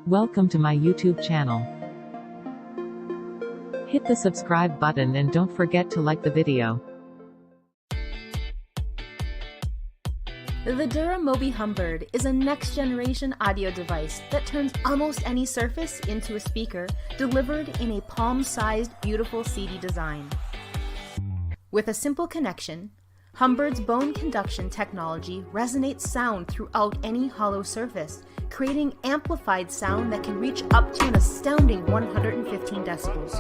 Welcome to my YouTube channel. Hit the subscribe button and don't forget to like the video. The duraMOBI HumBird is a next-generation audio device that turns almost any surface into a speaker, delivered in a palm-sized, beautiful CD design. With a simple connection, HumBird's bone conduction technology resonates sound throughout any hollow surface, creating amplified sound that can reach up to an astounding 115 decibels.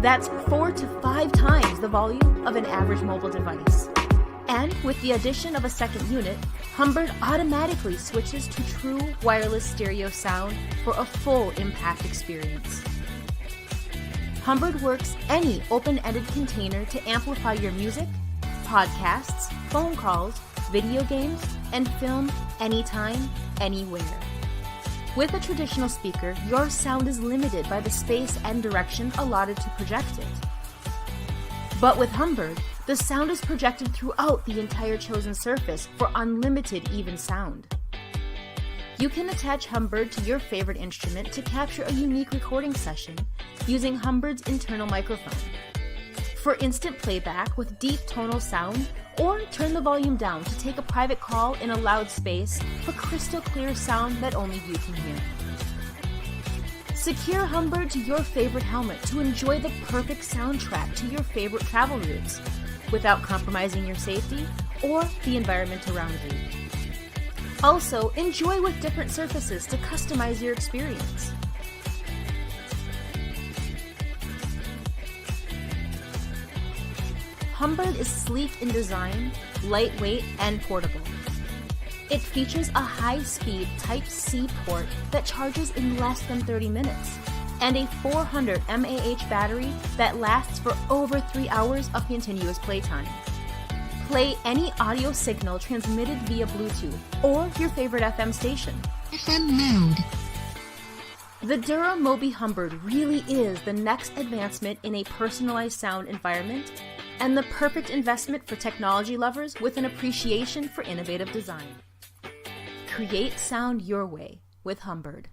That's 4 to 5 times the volume of an average mobile device. And with the addition of a second unit, HumBird automatically switches to true wireless stereo sound for a full impact experience. HumBird works any open-ended container to amplify your music, podcasts, phone calls, video games, and film anytime, anywhere. With a traditional speaker, your sound is limited by the space and direction allotted to project it. But with HumBird, the sound is projected throughout the entire chosen surface for unlimited even sound. You can attach HumBird to your favorite instrument to capture a unique recording session using HumBird's internal microphone. For instant playback with deep tonal sound, or turn the volume down to take a private call in a loud space for crystal clear sound that only you can hear. Secure HumBird to your favorite helmet to enjoy the perfect soundtrack to your favorite travel routes, without compromising your safety or the environment around you. Also, enjoy with different surfaces to customize your experience. HumBird is sleek in design, lightweight, and portable. It features a high-speed Type-C port that charges in less than 30 minutes, and a 400 mAh battery that lasts for over 3 hours of continuous playtime. Play any audio signal transmitted via Bluetooth or your favorite FM station. FM mode. The duraMOBI HumBird really is the next advancement in a personalized sound environment and the perfect investment for technology lovers with an appreciation for innovative design. Create sound your way with HumBird.